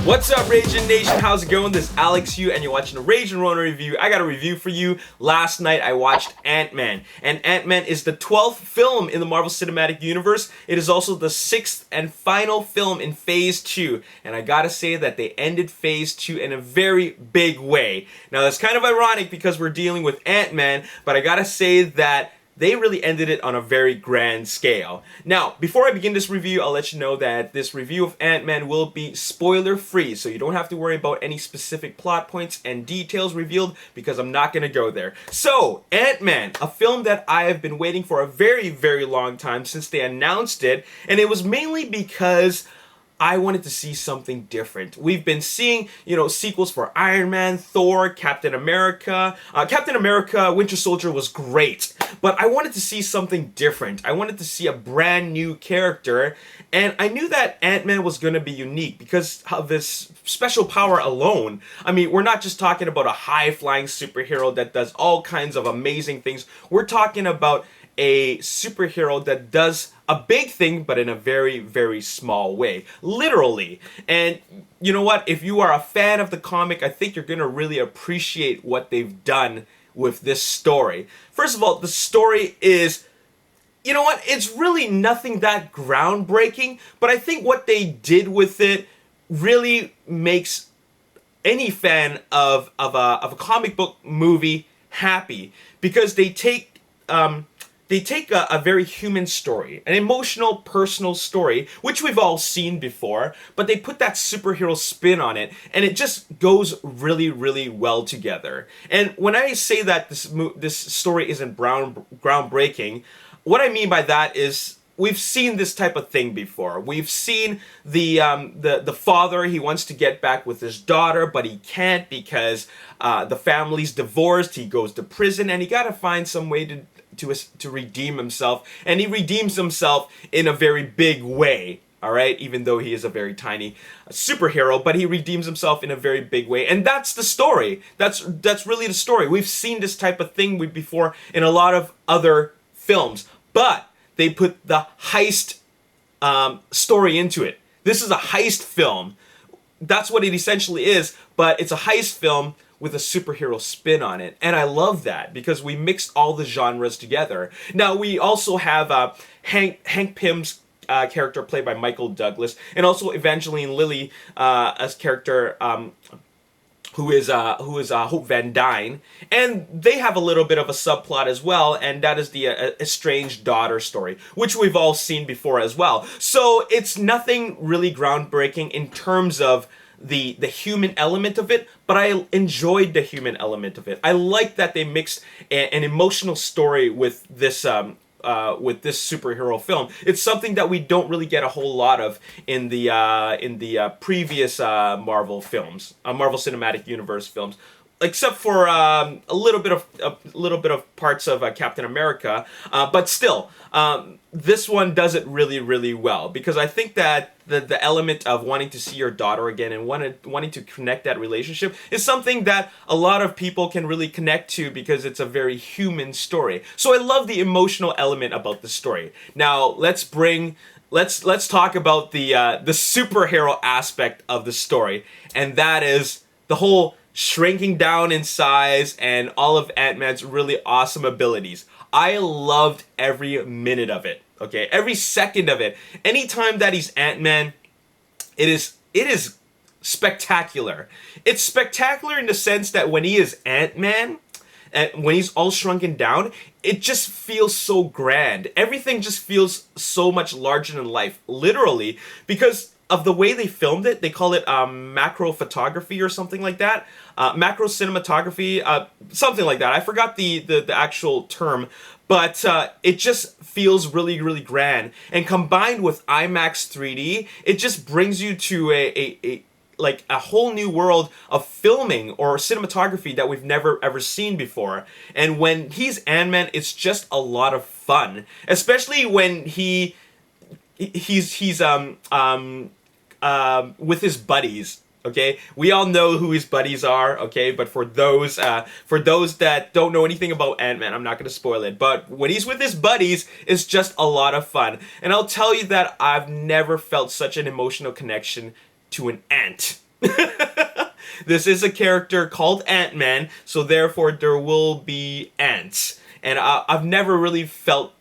What's up, Ragin Nation? How's it going? This is Alex Yu, and you're watching a Ragin Ronin review. I got a review for you. Last night, I watched Ant-Man, and Ant-Man is the 12th film in the Marvel Cinematic Universe. It is also the 6th and final film in Phase 2, and I gotta say that they ended Phase 2 in a very big way. Now, that's kind of ironic because we're dealing with Ant-Man, but I gotta say that they really ended it on a very grand scale. Now, before I begin this review, I'll let you know that this review of Ant-Man will be spoiler-free, so you don't have to worry about any specific plot points and details revealed because I'm not gonna go there. So, Ant-Man, a film that I have been waiting for a very, very long time since they announced it, and it was mainly because I wanted to see something different. We've been seeing, sequels for Iron Man, Thor, Captain America. Captain America, Winter Soldier was great, but I wanted to see something different. I wanted to see a brand new character, and I knew that Ant-Man was going to be unique because of his special power alone. I mean, we're not just talking about a high-flying superhero that does all kinds of amazing things. We're talking about a superhero that does a big thing, but in a very, very small way. Literally. And you know what? If you are a fan of the comic, I think you're going to really appreciate what they've done with this story. First of all, the story is, you know what? It's really nothing that groundbreaking, but I think what they did with it really makes any fan of a comic book movie happy, because they take a very human story, an emotional, personal story, which we've all seen before, but they put that superhero spin on it, and it just goes really, really well together. And when I say that this story isn't groundbreaking, what I mean by that is we've seen this type of thing before. We've seen the father, he wants to get back with his daughter, but he can't because the family's divorced. He goes to prison, and he got to find some way to redeem himself, and he redeems himself in a very big way, all right, even though he is a very tiny superhero, but he redeems himself in a very big way, and that's the story. That's really the story. We've seen this type of thing before in a lot of other films, but they put the heist story into it. This is a heist film. That's what it essentially is, but it's a heist film with a superhero spin on it. And I love that because we mixed all the genres together. Now, we also have Hank Pym's character played by Michael Douglas, and also Evangeline Lilly as character who is Hope Van Dyne. And they have a little bit of a subplot as well, and that is the estranged daughter story, which we've all seen before as well. So it's nothing really groundbreaking in terms of the human element of it, but I enjoyed the human element of it. I like that they mixed an emotional story with this superhero film. It's something that we don't really get a whole lot of in the previous Marvel films, Marvel Cinematic Universe films, except for a little bit of parts of Captain America, but still, this one does it really, really well, because I think that the element of wanting to see your daughter again and wanting to connect that relationship is something that a lot of people can really connect to because it's a very human story. So I love the emotional element about the story. Now let's talk about the superhero aspect of the story, and that is the whole shrinking down in size and all of Ant-Man's really awesome abilities. I loved every minute of it, okay? Every second of it. Anytime that he's Ant-Man, it is spectacular. It's spectacular in the sense that when he is Ant-Man, and when he's all shrunken down, it just feels so grand. Everything just feels so much larger than life, literally, because of the way they filmed it. They call it macro photography or something like that. Macro cinematography, something like that. I forgot the actual term, but it just feels really, really grand. And combined with IMAX 3D, it just brings you to a whole new world of filming or cinematography that we've never ever seen before. And when he's Ant-Man, it's just a lot of fun, especially when he's with his buddies. Okay, we all know who his buddies are. Okay, but for those that don't know anything about Ant-Man, I'm not going to spoil it. But when he's with his buddies, it's just a lot of fun. And I'll tell you that I've never felt such an emotional connection to an ant. This is a character called Ant-Man, so therefore there will be ants. And I've never really felt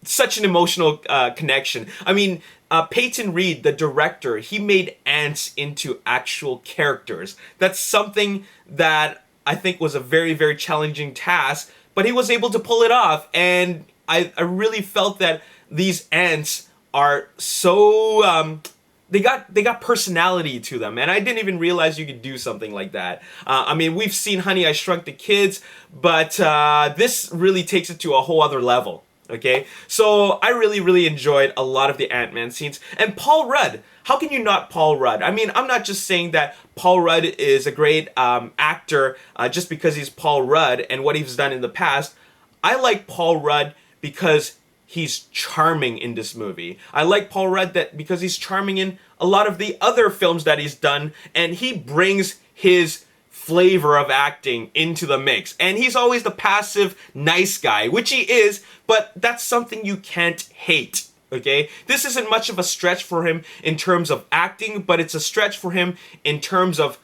such an emotional connection. I mean, Peyton Reed, the director, he made ants into actual characters. That's something that I think was a very, very challenging task, but he was able to pull it off. And I really felt that these ants are so they got personality to them, and I didn't even realize you could do something like that. I mean, we've seen Honey, I Shrunk the Kids, but this really takes it to a whole other level. Okay, so I really enjoyed a lot of the Ant-Man scenes. And Paul Rudd, how can you not Paul Rudd? I mean, I'm not just saying that Paul Rudd is a great actor just because he's Paul Rudd and what he's done in the past. I like Paul Rudd because he's charming in this movie. I like Paul Rudd because he's charming in a lot of the other films that he's done, and he brings his flavor of acting into the mix. And he's always the passive, nice guy, which he is, but that's something you can't hate. Okay? This isn't much of a stretch for him in terms of acting, but it's a stretch for him in terms of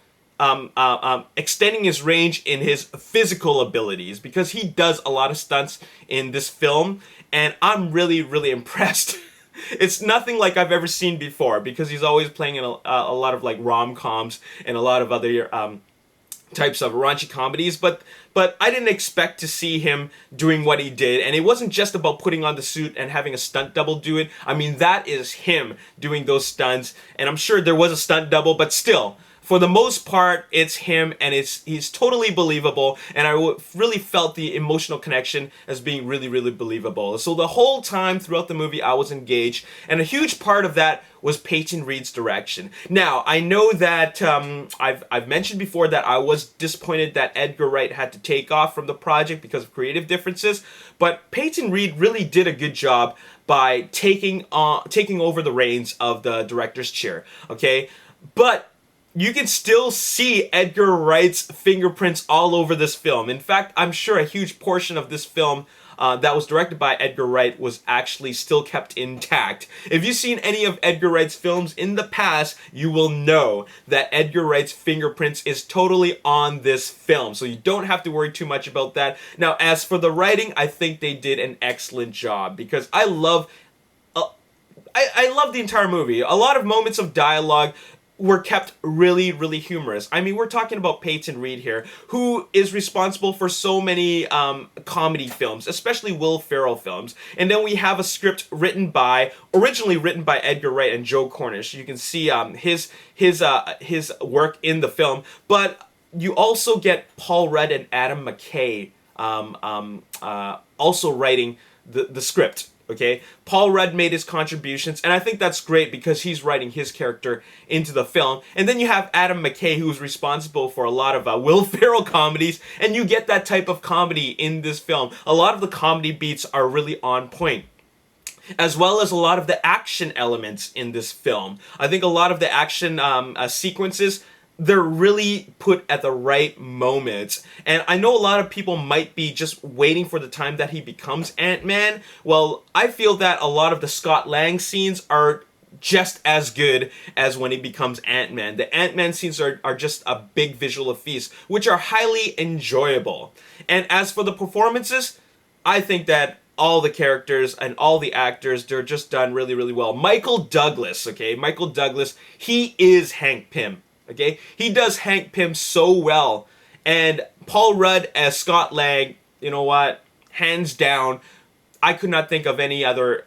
extending his range in his physical abilities, because he does a lot of stunts in this film, and I'm really impressed. It's nothing like I've ever seen before, because he's always playing in a lot of like rom-coms and a lot of other types of raunchy comedies, but I didn't expect to see him doing what he did. And it wasn't just about putting on the suit and having a stunt double do it. I mean, that is him doing those stunts, and I'm sure there was a stunt double, but still, for the most part, it's him, and he's totally believable, and I really felt the emotional connection as being really believable. So the whole time throughout the movie, I was engaged, and a huge part of that was Peyton Reed's direction. Now, I know that I've mentioned before that I was disappointed that Edgar Wright had to take off from the project because of creative differences, but Peyton Reed really did a good job by taking over the reins of the director's chair, okay? But you can still see Edgar Wright's fingerprints all over this film. In fact, I'm sure a huge portion of this film that was directed by Edgar Wright was actually still kept intact. If you've seen any of Edgar Wright's films in the past, you will know that Edgar Wright's fingerprints is totally on this film, so you don't have to worry too much about that. Now, as for the writing, I think they did an excellent job, because I love the entire movie. A lot of moments of dialogue were kept really humorous. I mean, we're talking about Peyton Reed here, who is responsible for so many comedy films, especially Will Ferrell films. And then we have a script originally written by Edgar Wright and Joe Cornish. You can see his work in the film, but you also get Paul Rudd and Adam McKay also writing the script. Okay, Paul Rudd made his contributions, and I think that's great because he's writing his character into the film. And then you have Adam McKay, who's responsible for a lot of Will Ferrell comedies, and you get that type of comedy in this film. A lot of the comedy beats are really on point, as well as a lot of the action elements in this film. I think a lot of the action sequences, they're really put at the right moments. And I know a lot of people might be just waiting for the time that he becomes Ant-Man. Well, I feel that a lot of the Scott Lang scenes are just as good as when he becomes Ant-Man. The Ant-Man scenes are just a big visual feast, which are highly enjoyable. And as for the performances, I think that all the characters and all the actors, they're just done really well. Michael Douglas, okay? Michael Douglas, he is Hank Pym. Okay, he does Hank Pym so well, and Paul Rudd as Scott Lang, you know what? Hands down, I could not think of any other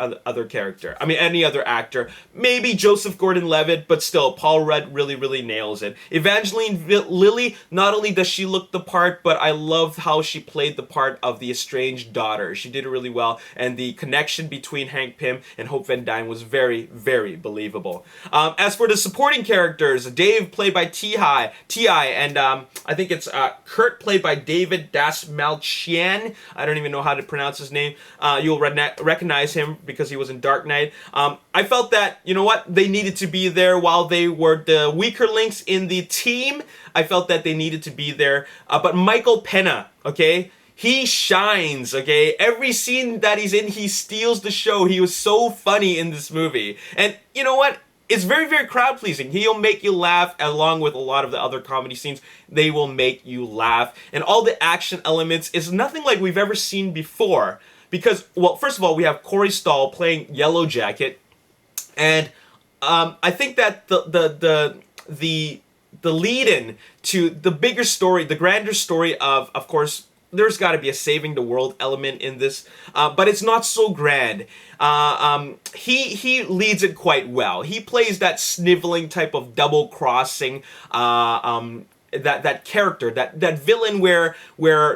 character. I mean, any other actor. Maybe Joseph Gordon-Levitt, but still, Paul Rudd really nails it. Evangeline Lilly, not only does she look the part, but I love how she played the part of the estranged daughter. She did it really well, and the connection between Hank Pym and Hope Van Dyne was very believable. As for the supporting characters, Dave played by T.I., and I think it's Kurt played by David Dastmalchian. I don't even know how to pronounce his name. You'll recognize him because he was in Dark Knight. I felt that, you know what, they needed to be there while they were the weaker links in the team. I felt that they needed to be there. But Michael Pena, okay, he shines, okay? Every scene that he's in, he steals the show. He was so funny in this movie. And you know what? it's very, very crowd pleasing. He'll make you laugh, along with a lot of the other comedy scenes. They will make you laugh, and all the action elements is nothing like we've ever seen before. Because, well, first of all, we have Corey Stoll playing Yellow Jacket, and I think that the lead-in to the bigger story, the grander story of course, there's got to be a saving the world element in this, but it's not so grand. He leads it quite well. He plays that sniveling type of double-crossing, that character, that villain where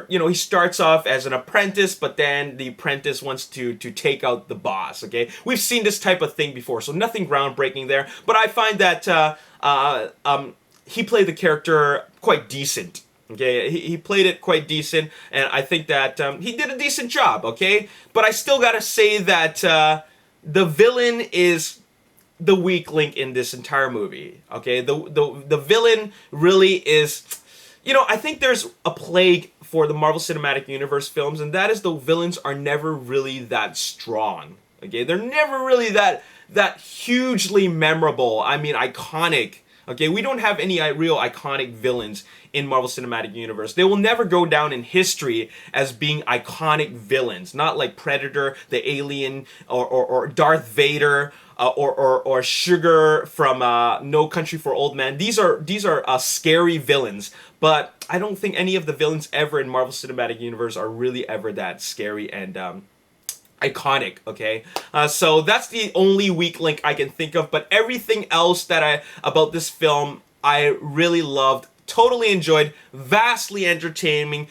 you know, he starts off as an apprentice, but then the apprentice wants to take out the boss. Okay, we've seen this type of thing before, so nothing groundbreaking there. But I find that he played the character quite decent. Okay, he played it quite decent, and I think that he did a decent job. Okay, but I still gotta say that the villain is the weak link in this entire movie. Okay, the villain really is, you know, I think there's a plague for the Marvel Cinematic Universe films, and that is the villains are never really that strong. Okay, they're never really that hugely memorable. I mean, iconic. Okay, we don't have any real iconic villains in Marvel Cinematic Universe. They will never go down in history as being iconic villains. Not like Predator, the Alien, or Darth Vader, or Sugar from No Country for Old Men. These are scary villains, but I don't think any of the villains ever in Marvel Cinematic Universe are really ever that scary and iconic. Okay, so that's the only weak link I can think of, but everything else about this film I really loved, totally enjoyed, vastly entertaining,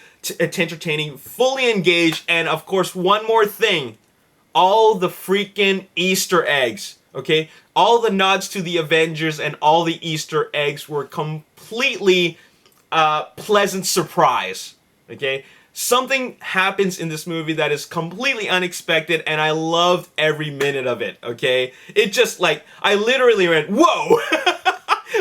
fully engaged, and of course, one more thing, all the freaking Easter eggs. Okay, all the nods to the Avengers and all the Easter eggs were completely pleasant surprise. Okay, something happens in this movie that is completely unexpected, and I loved every minute of it. Okay, it just, like, I literally went, whoa,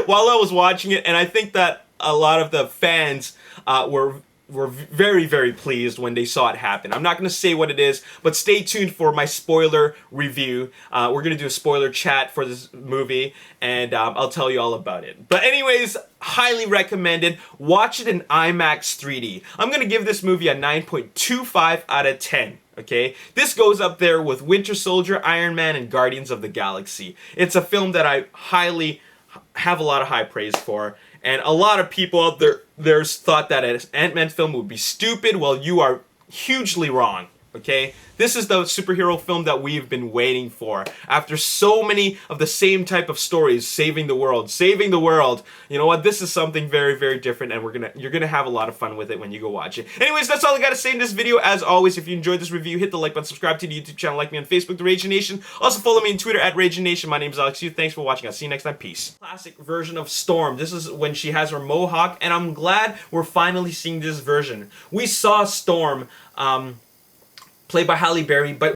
while I was watching it, and I think that a lot of the fans were very, very pleased when they saw it happen. I'm not going to say what it is, but stay tuned for my spoiler review. We're going to do a spoiler chat for this movie, and I'll tell you all about it. But anyways, highly recommended. Watch it in IMAX 3D. I'm going to give this movie a 9.25 out of 10. Okay, this goes up there with Winter Soldier, Iron Man, and Guardians of the Galaxy. It's a film that I highly have a lot of high praise for. And a lot of people out there thought that an Ant-Man film would be stupid. Well, you are hugely wrong, okay? This is the superhero film that we've been waiting for. After so many of the same type of stories, saving the world. You know what? This is something very, very different, and you're gonna have a lot of fun with it when you go watch it. Anyways, that's all I gotta say in this video. As always, if you enjoyed this review, hit the like button, subscribe to the YouTube channel, like me on Facebook, The Ragin Nation. Also follow me on Twitter at Ragin Nation. My name is Alex Yu. Thanks for watching. I'll see you next time. Peace. Classic version of Storm. This is when she has her mohawk, and I'm glad we're finally seeing this version. We saw Storm, played by Halle Berry, but